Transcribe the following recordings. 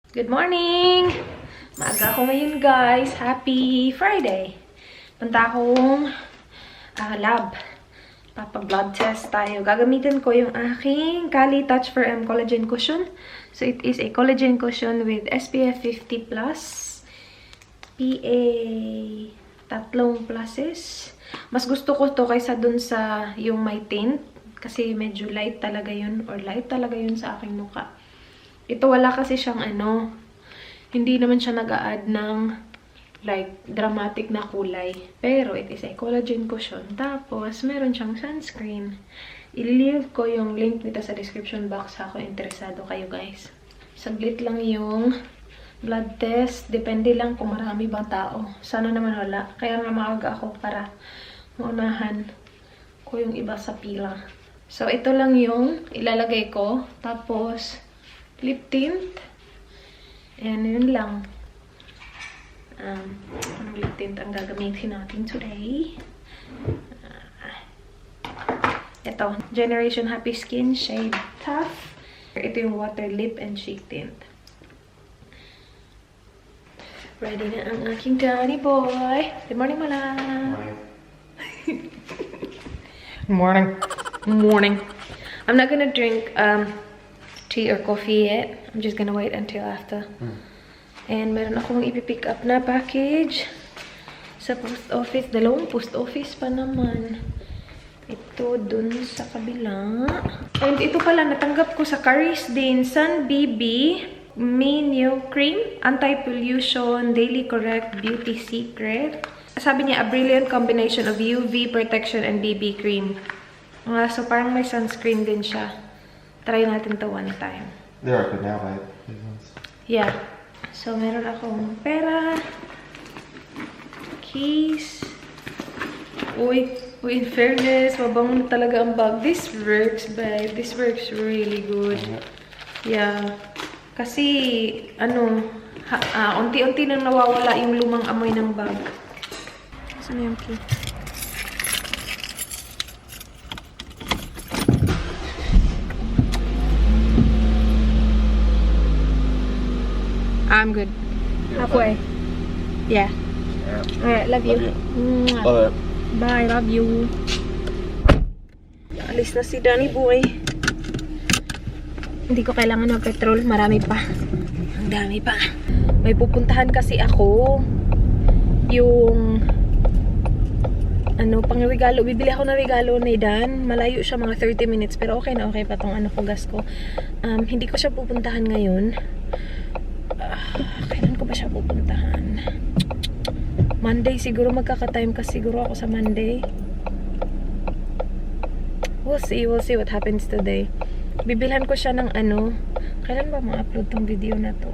Good morning! Maaga ako ngayon guys. Happy Friday! Punta akong lab. Papa-blood test tayo. Gagamitin ko yung aking Kali Touch for M Collagen Cushion. So it is a collagen cushion with SPF 50+. PA 3 pluses. Mas gusto ko to kaysa dun sa yung may tint. Kasi medyo light talaga yun. Or light talaga yun sa aking mukha. Ito wala kasi siyang hindi naman siya nag-a-add ng like dramatic na kulay. Pero it is a collagen cushion. Tapos meron siyang sunscreen. I-leave ko yung link nito sa description box kung interesado kayo guys. Saglit lang yung blood test. Depende lang kung marami bang tao. Sana naman wala. Kaya nga maaga ako para maunahan ko yung iba sa pila. So ito lang yung ilalagay ko. Tapos lip tint. And yun lang. Anong lip tint ang gagamitin natin today? Ito. Generation Happy Skin Shade Tough. Ito yung Water Lip and Cheek Tint. Ready na ang aking Danny boy. Good morning, Mala. Morning. Morning. I'm not gonna drink tea or coffee yet. I'm just gonna wait until after. And meron akong ipipick up na package sa post office. Dalawang post office pa naman. Ito dun sa kabila. And ito pala, natanggap ko sa Caris din. Sun BB Mini Cream. Anti-pollution. Daily Correct Beauty Secret. Sabi niya, a brilliant combination of UV protection and BB cream. So parang may sunscreen din siya. Try natin to one time. They're good now, right? Yeah. So, meron akong pera. Keys. Uy, in fairness, mabango talaga ang bag. This works, babe. This works really good. Yeah. Kasi, unti-unti nang nawawala yung lumang amoy ng bag. Saan yung key? I'm good. Halfway. Yeah. Alright, love you. Love it. Bye, love you. Alis na si Danny boy. Hindi ko kailangan ng petrol. Marami pa. Ang dami pa. May pupuntahan kasi ako. Yung pang-regalo. Bibili ako ng regalo ni Dan. Malayo siya, mga 30 minutes. Pero okay na okay pa tong gas ko. Hindi ko siya pupuntahan ngayon. Kailan ko ba siya pupuntahan? Monday siguro, magkaka-time kasi siguro ako sa Monday. We'll see what happens today. Bibilhan ko siya ng kailan ba ma-upload tong video na to?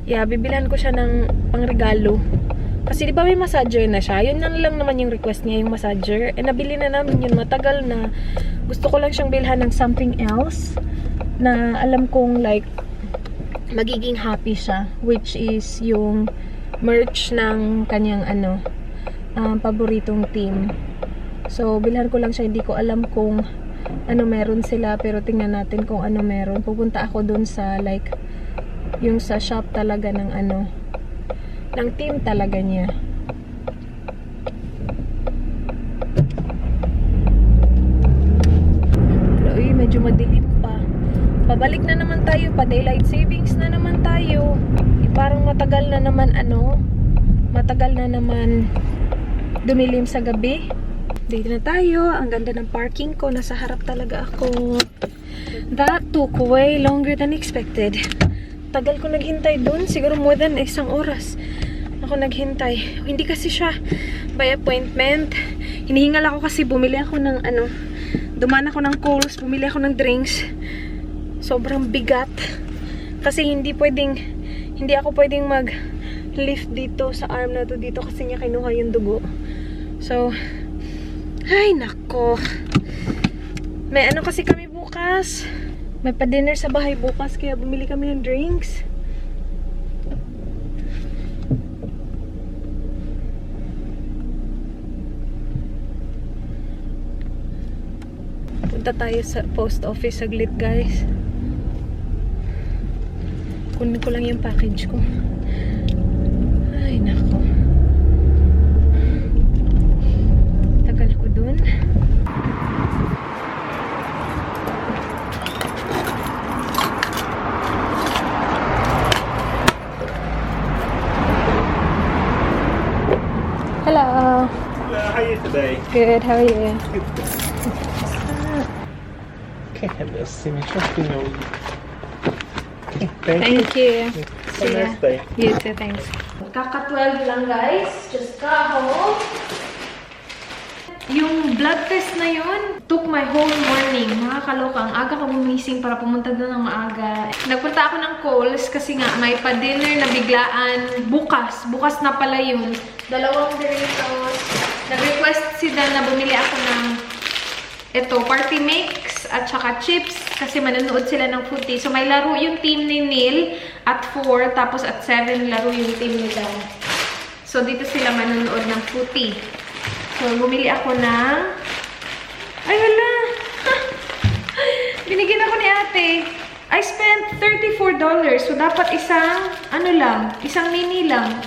Yeah, bibilhan ko siya ng pangregalo. Kasi di ba may massager na siya? Yun lang naman yung request niya, yung massager. Eh nabili na namin yun, matagal na. Gusto ko lang siyang bilhan ng something else na alam kong like magiging happy siya, which is yung merch ng kanyang paboritong team. So bilhan ko lang siya, hindi ko alam kung meron sila, pero tingnan natin kung meron. Pupunta ako dun sa like yung sa shop talaga ng ng team talaga niya. Uy, medyo madilim pa. Pabalik na naman tayo, pa daylight savings na naman tayo. Parang matagal na naman matagal na naman dumilim sa gabi. Dito na tayo. Ang ganda ng parking ko. Nasa harap talaga ako. That took way longer than expected. Tagal ko naghintay dun. Siguro more than 1 oras ako naghintay. Hindi kasi siya by appointment. Hinihingal ako kasi bumili ako ng dumaan ako ng Kohl's, bumili ako ng drinks. Sobrang bigat. Kasi hindi ako pwedeng mag-lift dito sa arm na to dito kasi niya kinuha yung dugo. So, ay nako. May kasi kami bukas. May pa-dinner sa bahay bukas kaya bumili kami ng drinks. Punta tayo sa post office saglit, guys. Kunin ko lang yung package ko. Ay, nako. Tagal ko dun. Hello. How are you today? Good, how are you? Okay, have a signature. Okay, thank you. Thank you. Have a nice day. You too, thanks. Kaka-12 lang guys. Just got home. Yung blood test na yun, took my whole morning. Nakakaloka. Ang aga ko gumising para pumunta doon ng maaga. Nagpunta ako ng Kohl's kasi nga may pa-dinner na biglaan. Bukas. Bukas na pala yun. 2 Doritos. Nag-request si Dan na bumili ako ng party mix at saka chips kasi manonood sila ng footy. So may laro yung team ni Neil at 4 tapos at 7 laro yung team ni Dan. So dito sila manonood ng footy. So bumili ako ng ay wala. Binigyan ako ni ate. I spent $34. So dapat isang isang mini lang.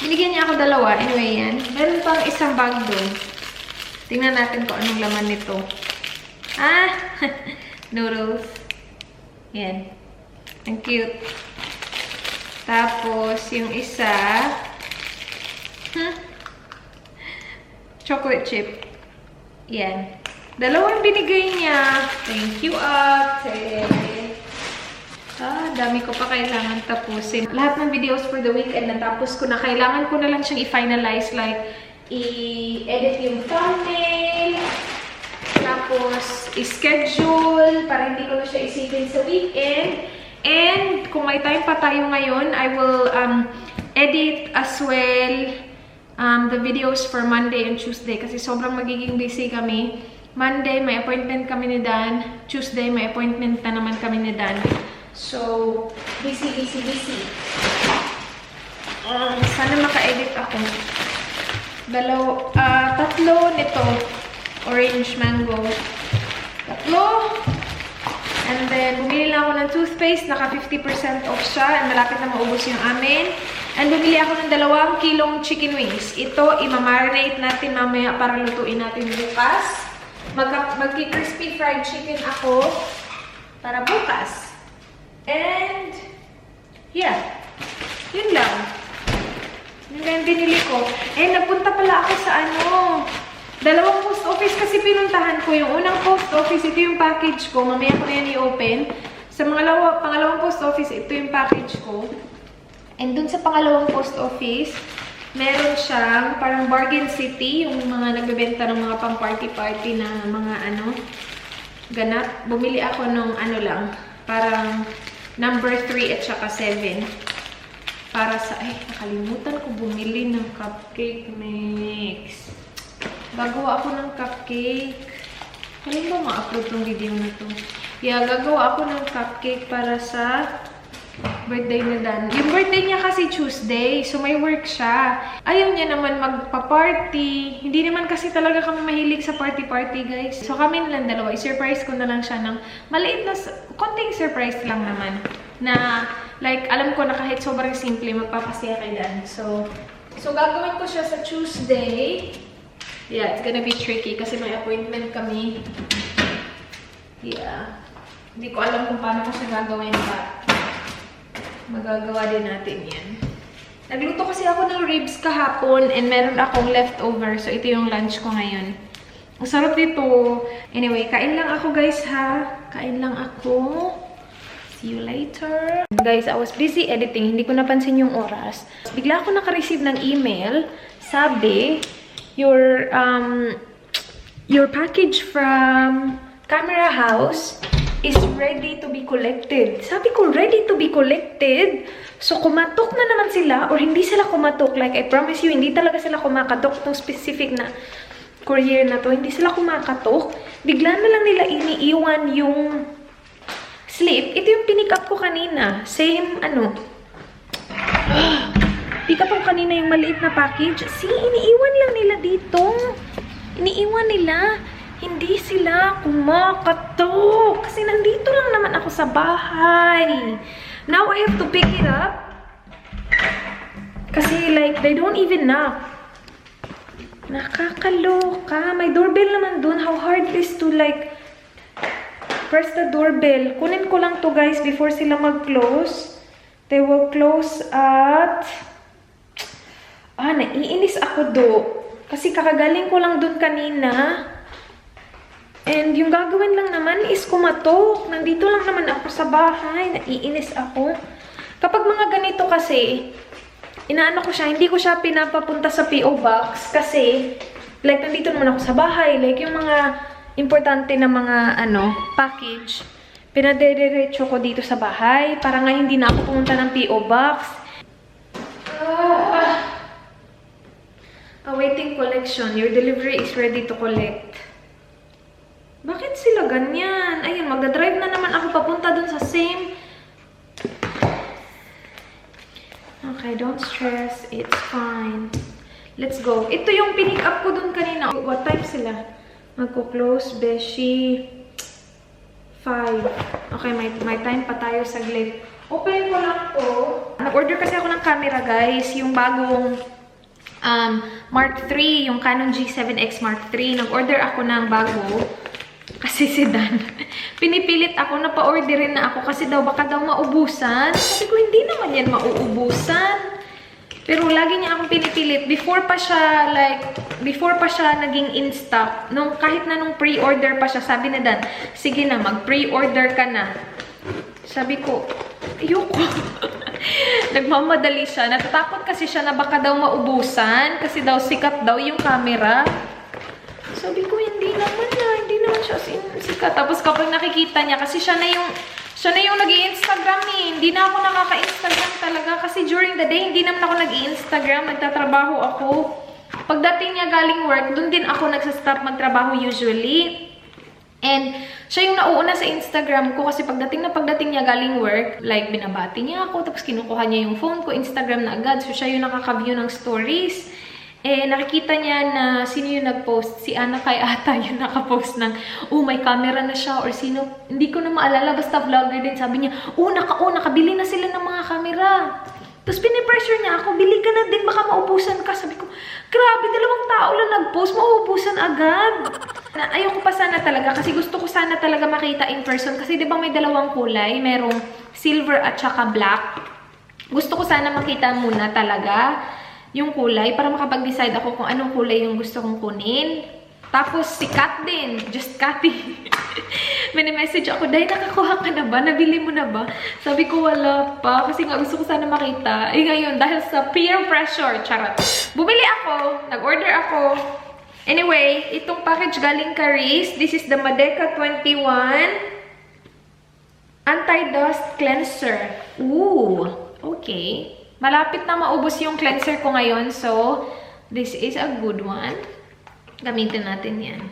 Binigyan niya ako 2. Anyway yan. Meron pang isang bag doon. Tingnan natin kung anong laman nito. Noodles. Yan. Ang cute. Tapos, yung isa, chocolate chip. Yan. 2 binigay niya. Thank you, ate. Dami ko pa kailangan tapusin. Lahat ng videos for the weekend natapos ko na. Kailangan ko na lang siyang i-finalize. Like, i-edit yung thumbnail. Tapos, i-schedule para hindi ko na siya isipin sa weekend. And, kung may time pa tayo ngayon, I will edit as well the videos for Monday and Tuesday. Kasi sobrang magiging busy kami. Monday, may appointment kami ni Dan. Tuesday, may appointment na naman kami ni Dan. So, busy. Sana maka-edit ako. 3 nito. Orange mango. 3. And then, bumili lang ako ng toothpaste. Naka 50% off siya. And malapit na maubos yung amin. And bumili ako ng 2 kilong chicken wings. Ito, imamarinate natin mamaya para lutuin natin bukas. Magki-crispy fried chicken ako para bukas. And, yeah. Yun lang. Yun lang binili ko. Eh, nagpunta pala ako sa 2 post office kasi pinuntahan ko. Yung unang post office, ito yung package ko. Mamaya ko na yan i-open. Sa pangalawang post office, ito yung package ko. And dun sa pangalawang post office, meron siyang parang bargain city. Yung mga nagbebenta ng mga pang-party-party na mga ganap. Bumili ako nung lang. Parang number 3 at saka 7. Para sa, nakalimutan ko bumili ng cupcake mix. Gagawa ako ng cupcake. Kailan ba ma-upload tong video na to? Yeah, gagawa ako ng cupcake para sa birthday na Dan. Yung birthday niya kasi Tuesday, so may work siya. Ayaw niya naman magpa-party. Hindi naman kasi talaga kami mahilig sa party-party, guys. So kami nilang 2. I-surprise ko na lang siya ng maliit na, konting surprise lang naman. Na, like, alam ko na kahit sobrang simple, magpapasaya kay Dan. So gagawin ko siya sa Tuesday. Yeah, it's gonna be tricky kasi may appointment kami. Yeah. Hindi ko alam kung paano ko siya gagawin pa. Magagawa din natin yan. Nagluto kasi ako ng ribs kahapon and meron akong leftover. So, ito yung lunch ko ngayon. Ang sarap dito. Anyway, kain lang ako guys ha. Kain lang ako. See you later. Guys, I was busy editing. Hindi ko napansin yung oras. Bigla ako naka-receive ng email. Sabi, your package from Camera House is ready to be collected. Sabi ko, ready to be collected? So, kumatok na naman sila or hindi sila kumatok. Like, I promise you, hindi talaga sila kumakatok. Itong specific na courier na to, hindi sila kumakatok. Bigla na lang nila iniiwan yung slip. Ito yung pinick up ko kanina. Same, pick up ko kanina yung maliit na package. See, iniiwan lang nila dito. Iniiwan nila. Hindi sila kumakatok. Kasi nandito lang naman ako sa bahay. Now I have to pick it up. Kasi like, they don't even knock. Nakakaloka. May doorbell naman dun. How hard it is to like, press the doorbell. Kunin ko lang to guys before sila mag-close. They will close at... naiinis ako do. Kasi kakagaling ko lang dun kanina. And yung gagawin lang naman is kumatok. Nandito lang naman ako sa bahay. Naiinis ako. Kapag mga ganito kasi, inaano ko siya, hindi ko siya pinapapunta sa PO Box. Kasi, like, nandito naman ako sa bahay. Like, yung mga importante na mga, package, pinadediretso ko dito sa bahay. Para nga hindi na ako pumunta ng PO Box. Awaiting collection. Your delivery is ready to collect. Bakit sila ganyan? Ayun, magdadrive na naman ako papunta dun sa same. Okay, don't stress. It's fine. Let's go. Ito yung pinick up ko dun kanina. What time sila? Magko-close, Beshi. 5. Okay, may time pa tayo saglit. Open ko lang to. Nag-order kasi ako ng camera, guys. Yung bagong Mark III, yung Canon G7X Mark III. Nag-order ako ng bago. Kasi si Dan, pinipilit ako na pa-orderin na ako kasi daw baka daw maubusan. Sabi ko, hindi naman yan mauubusan. Pero lagi niya akong pinipilit. Before pa siya naging in-stock, kahit na nung pre-order pa siya, sabi na Dan, sige na, mag-pre-order ka na. Sabi ko, ayoko. Nagmamadali siya. Natatakot kasi siya na baka daw maubusan kasi daw sikat daw yung camera. Sabi ko, hindi naman siya sikat. Tapos kapag nakikita niya, kasi siya na yung nag-i-Instagram eh. Hindi na ako nakaka-Instagram talaga. Kasi during the day, hindi naman ako nag-i-Instagram. Nagtatrabaho ako. Pagdating niya galing work, dun din ako nagsastop magtrabaho usually. And siya yung nauuna sa Instagram ko kasi pagdating niya galing work, like binabati niya ako, tapos kinukuha niya yung phone ko, Instagram na agad. So siya yung nakaka-view ng stories. Nakikita niya na sino yung nag-post. Si Ana kay ata yung nakapost ng, may camera na siya, or sino, hindi ko na maalala, basta vlogger din. Sabi niya, nakabili na sila ng mga camera. Tapos pinipressure niya ako, bili ka na din, baka maubusan ka. Sabi ko, grabe, 2 tao lang nag-post, maubusan agad. Ayoko pa sana talaga, kasi gusto ko sana talaga makita in person. Kasi di ba may 2 kulay, merong silver at saka black. Gusto ko sana makita muna talaga yung kulay para makapag-decide ako kung anong kulay yung gusto kong kunin. Tapos si Kat din, just Cathy. May message ako, Day, nakakuha ka na ba? Nabili mo na ba? Sabi ko, wala pa. Kasi nga gusto ko sana makita. Ngayon, dahil sa peer pressure, charot. Bumili ako, nag-order ako. Anyway, itong package galing Caris. This is the Madeca 21 Anti-Dust Cleanser. Ooh, okay. Malapit na maubos yung cleanser ko ngayon. So, this is a good one. Gamitin natin yan.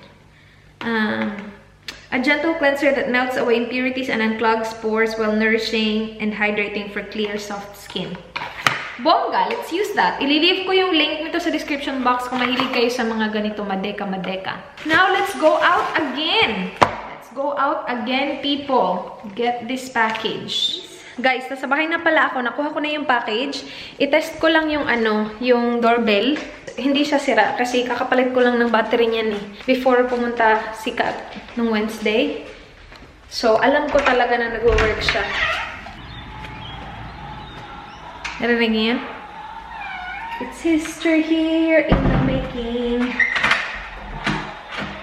A gentle cleanser that melts away impurities and unclogs pores while nourishing and hydrating for clear, soft skin. Bongga! Let's use that. Ililive ko yung link nito sa description box kung mahilig kayo sa mga ganito Madeca. Now, let's go out again. Let's go out again, people. Get this package. Guys, nasa bahay na pala ako. Nakuha ko na yung package. I-test ko lang yung yung doorbell. Hindi siya sira kasi kakapalit ko lang ng battery niyan eh. Before pumunta si Kat nung Wednesday. So, alam ko talaga na nag-work siya. Narinig niya? It's history here in the making.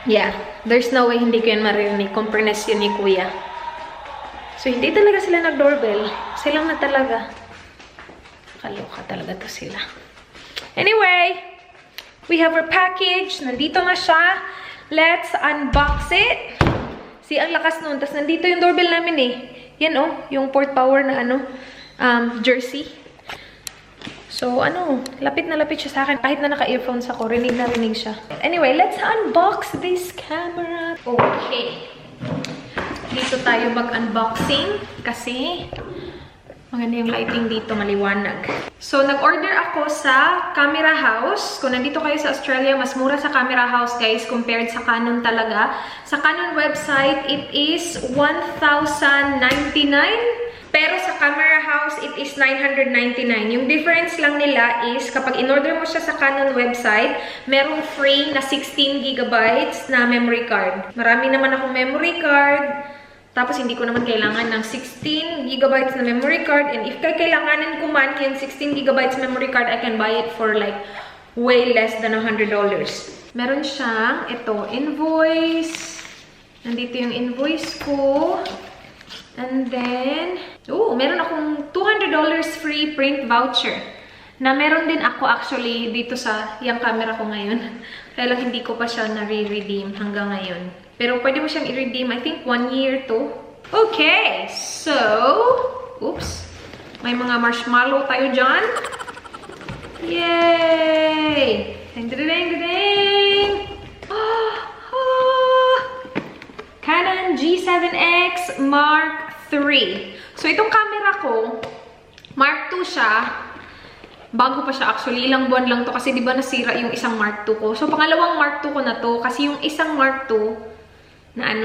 Yeah, there's no way hindi ko yun maririnig kung pernes yun ni Kuya. So, hindi talaga sila nag-doorbell. Silang na talaga. Kaloka talaga to sila. Anyway, we have our package. Nandito na siya. Let's unbox it. See, ang lakas nun. Tapos nandito yung doorbell namin eh. Yan yung port power na jersey. So, lapit na lapit siya sa akin. Kahit na naka-earphones ako, rinig na rinig siya. Anyway, let's unbox this camera. Okay. Dito tayo mag-unboxing kasi maganda yung lighting dito, maliwanag. So, nag-order ako sa Camera House. Kung nandito kayo sa Australia, mas mura sa Camera House, guys, compared sa Canon talaga. Sa Canon website, it is $1,099. Pero sa Camera House, it is $999. Yung difference lang nila is kapag in-order mo siya sa Canon website, merong free na 16 gigabytes na memory card. Marami naman akong memory card. Tapos hindi ko naman kailangan ng 16 gigabytes na memory card. And if kailanganin ko man yung 16 gigabytes memory card, I can buy it for like way less than $100. Meron siyang ito, invoice. Nandito yung invoice ko. And then, meron akong $200 free print voucher. Na meron din ako actually dito sa yung camera ko ngayon. Kaya lang hindi ko pa siya na-redeem hanggang ngayon. Pero pwede mo siyang i-redeem, I think 1 year to. Okay, so, oops. May mga marshmallow tayo dyan. Yay! Ding, ding, ding, ding! Canon G7X Mark III. So, itong camera ko, Mark II siya. Bago pa siya actually. Ilang buwan lang to kasi di ba nasira yung isang Mark II ko. So, pangalawang Mark II ko na to kasi yung isang Mark II na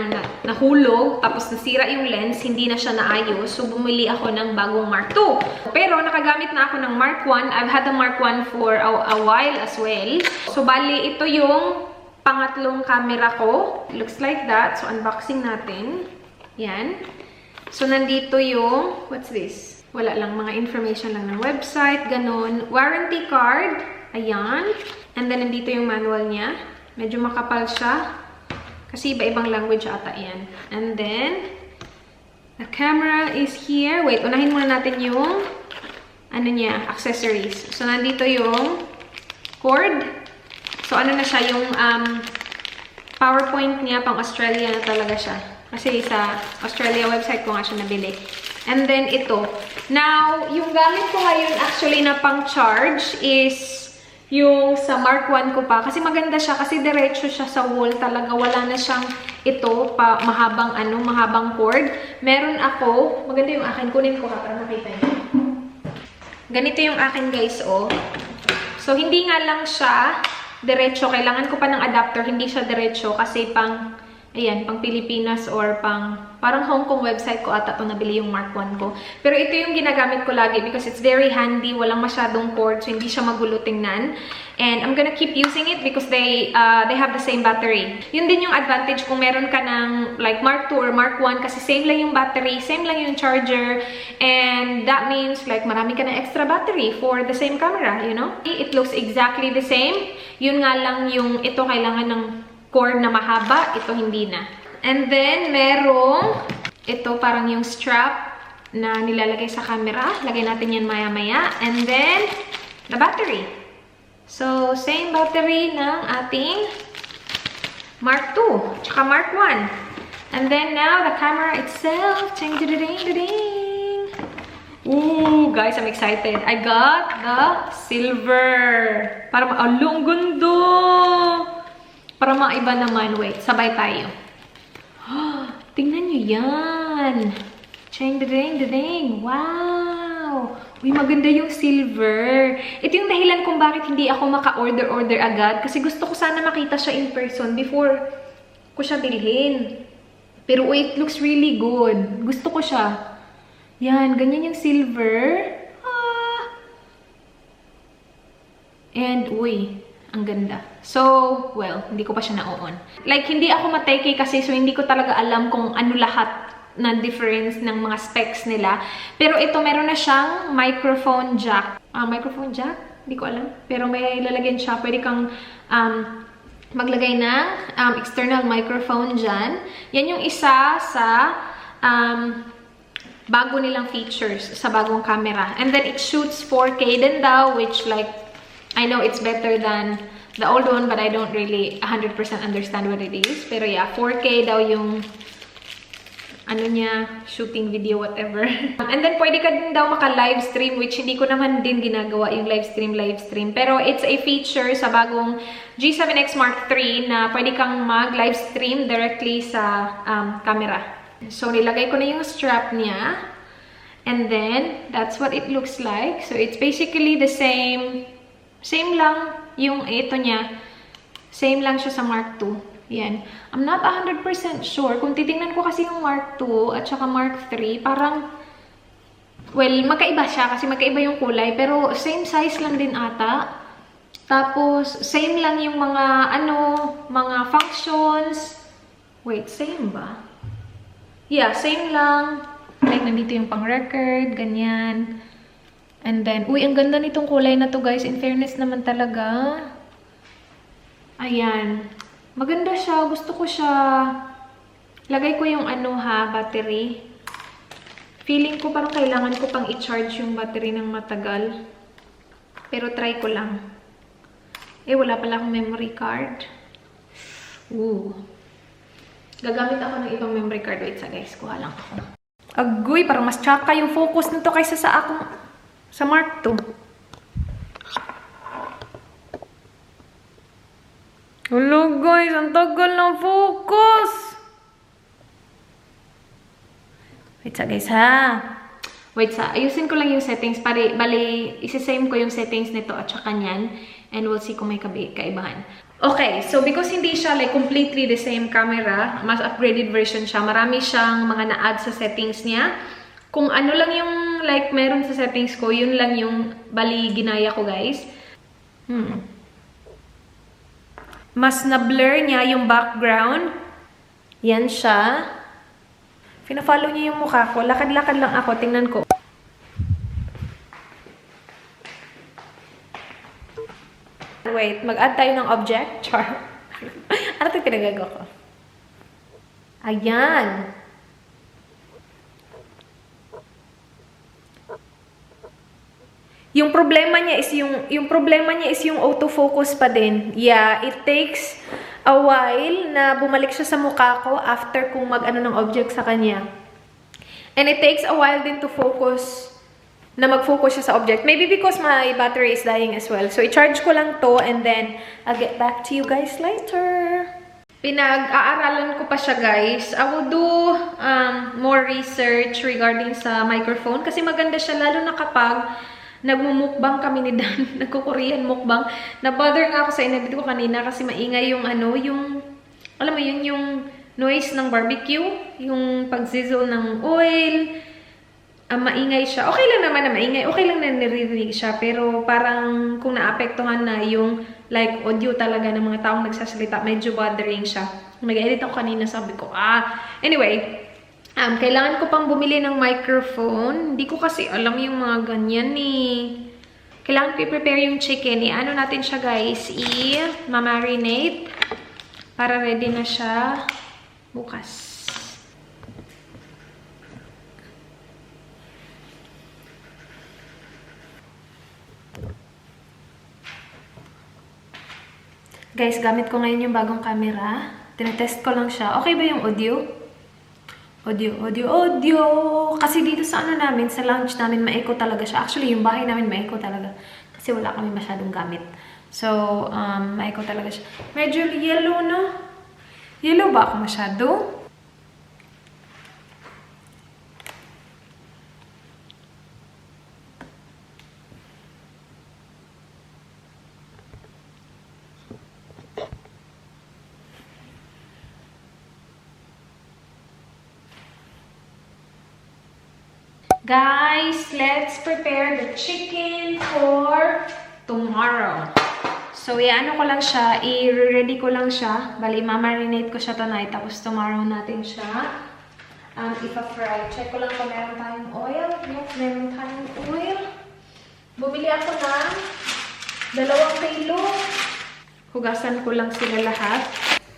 nahulog, tapos nasira yung lens, hindi na siya naayos. So, bumili ako ng bagong Mark II. Pero, nakagamit na ako ng Mark I. I've had the Mark I for a while as well. So, bali, ito yung pangatlong camera ko. It looks like that. So, unboxing natin. Yan. So, nandito yung, what's this? Wala lang, mga information lang ng website, ganun. Warranty card. Ayan. And then, nandito yung manual niya. Medyo makapal siya. Kasi iba-ibang language ata yan. And then, the camera is here. Wait, unahin muna natin yung, ano niya, accessories. So, nandito yung cord. So, ano na siya, yung PowerPoint niya, pang Australia na talaga siya. Kasi sa Australia website ko nga siya nabili. And then, ito. Now, yung gamit ko ngayon actually na pang charge is yung sa Mark I ko pa. Kasi maganda siya, kasi diretso siya sa wall talaga. Wala na siyang ito, mahabang cord. Meron ako, maganda yung akin. Kunin ko para makita niyo. Ganito yung akin, guys, oh. So, hindi nga lang siya diretso, kailangan ko pa ng adapter, hindi siya diretso kasi pang, ayan, pang Pilipinas or parang Hong Kong website ko ata ito nabili yung Mark I ko. Pero ito yung ginagamit ko lagi because it's very handy, walang masyadong cord, so hindi siya magulo tingnan. And I'm gonna keep using it because they have the same battery. Yun din yung advantage kung meron ka ng like Mark II or Mark I kasi same lang yung battery, same lang yung charger, and that means like marami ka na extra battery for the same camera, you know? It looks exactly the same. Yun nga lang yung ito kailangan ng cord na mahaba, ito hindi na. And then merong ito parang yung strap na nilalagay sa camera. Lagay natin yan maya-maya. And then the battery. So, same battery ng ating Mark II, tsaka Mark I. And then now, the camera itself. Ding-ding-ding-ding. Ooh, guys, I'm excited. I got the silver. Para maalong gundo. Para maiba naman. Wait, sabay tayo. Tingnan nyo yan. Ding-ding-ding. Wow. Uy, maganda yung silver. Ito yung dahilan kung bakit hindi ako maka-order agad. Kasi gusto ko sana makita siya in person before ko siya bilhin. Pero uy, it looks really good. Gusto ko siya. Yan, ganyan yung silver. And uy, ang ganda. So, well, hindi ko pa siya na-on. Like, hindi ako mateke kasi so hindi ko talaga alam kung ano lahat na difference ng mga specs nila. Pero ito, meron na siyang microphone jack. Microphone jack? Hindi ko alam. Pero may lalagyan siya. Pwede kang maglagay ng external microphone dyan. Yan yung isa sa bago nilang features sa bagong camera. And then it shoots 4K din daw, which like, I know it's better than the old one, but I don't really 100% understand what it is. Pero yeah, 4K daw yung ano niya, shooting video, whatever. And then, pwede ka din daw maka-live stream, which hindi ko naman din ginagawa yung live stream. Pero, it's a feature sa bagong G7X Mark III na pwede kang mag-live stream directly sa camera. So, nilagay ko na yung strap niya. And then, that's what it looks like. So, it's basically the same. Same lang yung ito niya. Same lang siya sa Mark II. Yan. I'm not 100% sure. Kung titingnan ko kasi yung Mark II at saka Mark III, parang Well, magkaiba siya kasi magkaiba yung kulay. Pero same size lang din ata. Tapos, same lang yung mga, mga functions. Wait, same ba? Yeah, same lang. Like, nandito yung pang-record, ganyan. And then, uy, ang ganda nitong kulay na to, guys. In fairness naman talaga. Ayan. Maganda siya. Gusto ko siya. Lagay ko yung battery. Feeling ko parang kailangan ko pang i-charge yung battery ng matagal. Pero try ko lang. Wala pala akong memory card. Gagamit ako ng ibang memory card. Wait guys, kuha lang ako. Agoy, parang mas tsaka yung focus nito kaysa sa akong sa Mark 2. Hello guys, ang tagal ng focus. Wait guys ha. Ayusin ko lang yung settings. Bali, isi-same ko yung settings nito at saka nyan. And we'll see kung may kaibahan. Okay, so because hindi siya like completely the same camera, mas upgraded version siya. Marami siyang mga na-add sa settings niya. Kung ano lang yung like meron sa settings ko, yun lang yung bali ginaya ko guys. Mas na-blur niya yung background. Yan siya. Pina-follow niya yung mukha ko. Lakad-lakad lang ako. Tingnan ko. Wait, mag-add tayo ng object. Char. Ano ito pinagagawa ko? Ayan. Yung problema niya is yung autofocus pa din. Yeah, it takes a while na bumalik siya sa mukha ko after kung mag-ano ng object sa kanya. And it takes a while din to focus, na mag-focus siya sa object. Maybe because my battery is dying as well. So, i-charge ko lang to and then I'll get back to you guys later. Pinag-aaralan ko pa siya guys. I will do more research regarding sa microphone kasi maganda siya lalo na kapag nagmumukbang kami ni Dan, nagko-Korean mukbang. Na-bother nga ako sa inabit ko kanina kasi maingay yung alam mo yun, yung noise ng barbecue, yung pag-sizzle ng oil, maingay siya. Okay lang naman na maingay, okay lang na naririnig siya, pero parang kung naapektuhan na yung like audio talaga ng mga taong nagsasalita, medyo bothering siya. Nag-edit ako kanina, sabi ko, anyway, kailangan ko pang bumili ng microphone. Hindi ko kasi alam yung mga ganyan eh. Kailangan ko i-prepare yung chicken. Ano natin siya guys, i-marinate para ready na siya bukas. Guys, gamit ko ngayon yung bagong camera. Tinetest ko lang siya. Okay ba yung audio? Audio. Kasi dito sa namin, sa lounge namin, ma-echo talaga siya. Actually, yung bahay namin, ma-echo talaga. Kasi wala kami masyadong gamit. So, ma-echo talaga siya. Medyo yellow, no? Yellow ba ako masyado? Guys, let's prepare the chicken for tomorrow. So, i-ano ko lang siya, i-ready ko lang siya. Bali, ma-marinate ko siya tonight. Tapos, tomorrow natin siya ipa-fry. Check ko lang kung meron tayong oil. Yes, meron tayong oil. Bumili ako ng 2 kilo. Hugasan ko lang sila lahat.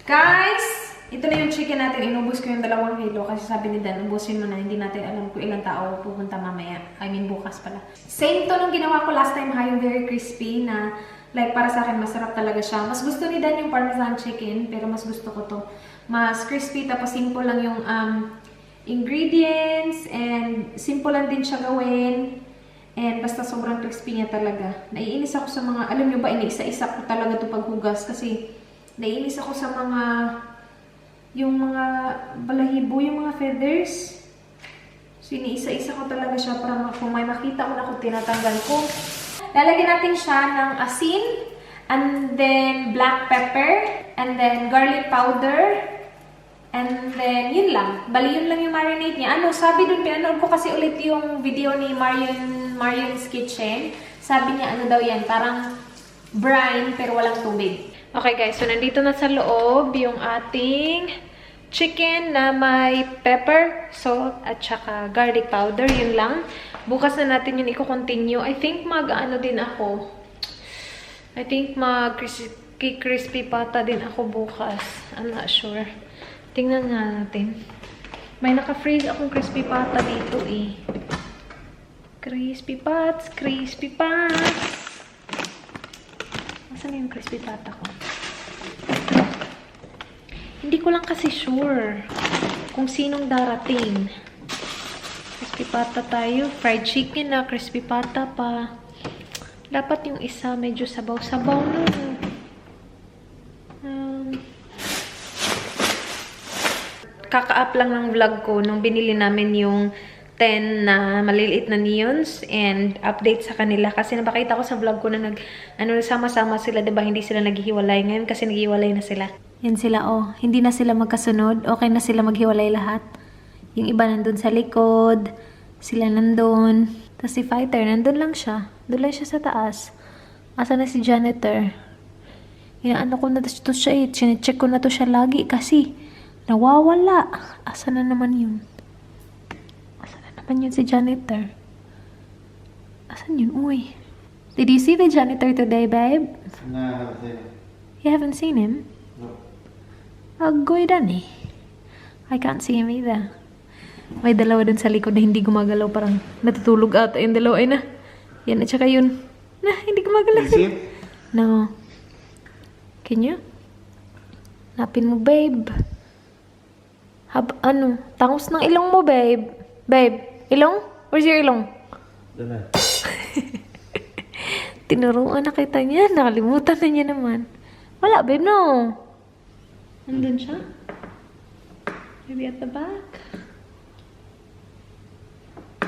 Guys! Ito na yung chicken natin. Inubos ko yung 2 kilo kasi sabi ni Dan, ubusin mo na. Hindi natin alam kung ilang tao pupunta mamaya. I mean, bukas pala. Same to nung ginawa ko last time ha, yung very crispy na like para sa akin masarap talaga siya. Mas gusto ni Dan yung parmesan chicken, pero mas gusto ko to. Mas crispy, tapos simple lang yung ingredients and simple lang din siya gawin. And basta sobrang crispy niya talaga. Naiinis ako sa mga, alam nyo ba, iniisa-isa ko talaga to paghugas kasi naiinis ako sa mga yung mga balahibo, yung mga feathers. So, iniisa-isa ko talaga siya para kung may makita ko na kung tinatanggal ko. Lalagyan natin siya ng asin, and then black pepper, and then garlic powder, And then, yun lang. Bali, yun lang yung marinade niya. Ano, sabi dun, pinanood ko kasi ulit yung video ni Marion's Kitchen. Sabi niya, ano daw yan, parang brine pero walang tubig. Okay guys, so nandito na sa loob yung ating chicken na may pepper, salt, at saka garlic powder. Yun lang. Bukas na natin yun i-continue. I think mag-ano din ako. I think mag-crispy pata din ako bukas. I'm not sure. Tingnan nga natin. May naka-freeze akong crispy pata dito eh. Crispy pats, crispy pats. Nasaan yung crispy pata ko? Hindi ko lang kasi sure kung sinong darating. Crispy pata tayo. Fried chicken na, crispy pata pa. Dapat yung isa medyo sabaw-sabaw na. Kaka-up lang ng vlog ko nung binili namin yung 10 na maliliit na neons and update sa kanila. Kasi napakita ko sa vlog ko na sama-sama sila, diba? Hindi sila naghihiwalay ngayon kasi naghihiwalay na sila. Yan sila, oh. Hindi na sila magkasunod. Okay na sila maghiwalay lahat. Yung iba nandun sa likod. Sila nandun. Tapos si Fighter, nandun lang siya. Doon lang siya sa taas. Asa na si Janitor? Inaano ko na to siya eh. Chinecheck ko na to siya lagi kasi nawawala. Asa na naman yun? Asa na naman yun si Janitor? Asan yun? Uy. Did you see the janitor today, babe? No, I haven't seen him. You haven't seen him? No. Agoy dan eh. I can't see him either. May dalawa dun sa likod na hindi gumagalaw. Parang natutulog ata yung dalawa. Ay na. Yan at saka yun. Na, hindi gumagalaw. You see him? No. Can you? Napin mo, babe. Ano? Tangos ng ilong mo, babe. Babe, ilong? Where's your ilong? Doon na. Tinuruan na kita niya. Nakalimutan na niya naman. Wala, babe, no. Nandun siya? Maybe at the back?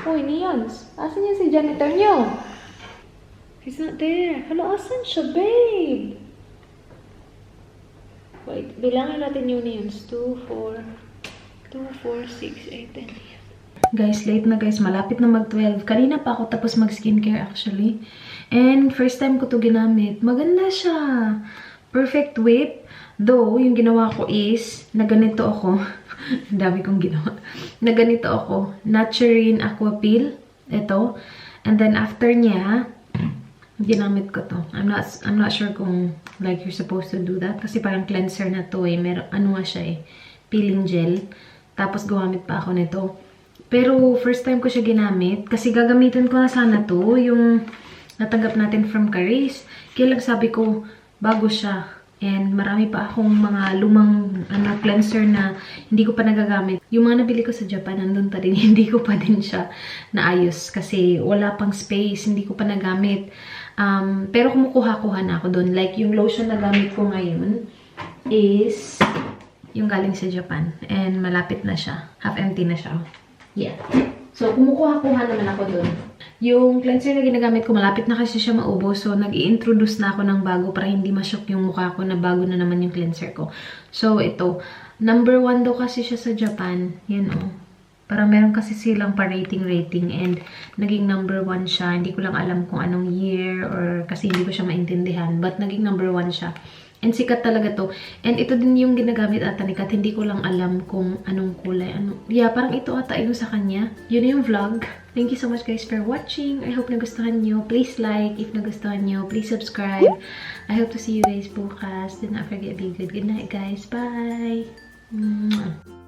Uy, neons. Asan yan si janitor niyo? He's not there. Hello, asan siya, babe? Wait, bilangin natin yung neons. 2, 4, 6, 8, 10. Guys, late na guys. Malapit na mag-12. Kanina pa ako tapos mag-skincare actually. And first time ko to ginamit. Maganda siya. Perfect whip. Though, yung ginawa ko is, na ganito ako. Ang dami kong ginawa. Na ganito ako. Naturine Aqua Peel. Ito. And then after niya, ginamit ko to. I'm not sure kung like you're supposed to do that. Kasi parang cleanser na to eh. Ano nga siya eh. Peeling gel. Tapos gumamit pa ako nito. Pero first time ko siya ginamit. Kasi gagamitin ko na sana to. Yung natanggap natin from Caris. Kaya lang sabi ko, bago siya. And marami pa akong mga lumang cleanser na hindi ko pa nagagamit. Yung mga nabili ko sa Japan, nandun pa din. Hindi ko pa din siya naayos. Kasi wala pang space. Hindi ko pa nagamit. Pero kumukuha-kuha na ako doon. Like yung lotion na gamit ko ngayon is yung galing sa Japan. And malapit na siya. Half empty na siya. Yeah. So kumukuha-kuha naman ako doon. Yung cleanser na ginagamit ko, malapit na kasi siya maubos. So, nag-i-introduce na ako ng bago para hindi ma-shock yung mukha ko na bago na naman yung cleanser ko. So, ito. Number 1 daw kasi siya sa Japan. Yan o. Parang meron kasi silang pa-rating and naging number 1 siya. Hindi ko lang alam kung anong year or kasi hindi ko siya maintindihan. But, naging number 1 siya. And sikat talaga to. And ito din yung ginagamit ata ni Kat. Hindi ko lang alam kung anong kulay. Yeah, parang ito ata yung sa kanya. Yun yung vlog. Thank you so much guys for watching. I hope nagustuhan nyo. Please like if nagustuhan nyo. Please subscribe. I hope to see you guys bukas. Do not forget, be good. Good night guys. Bye! Mwah.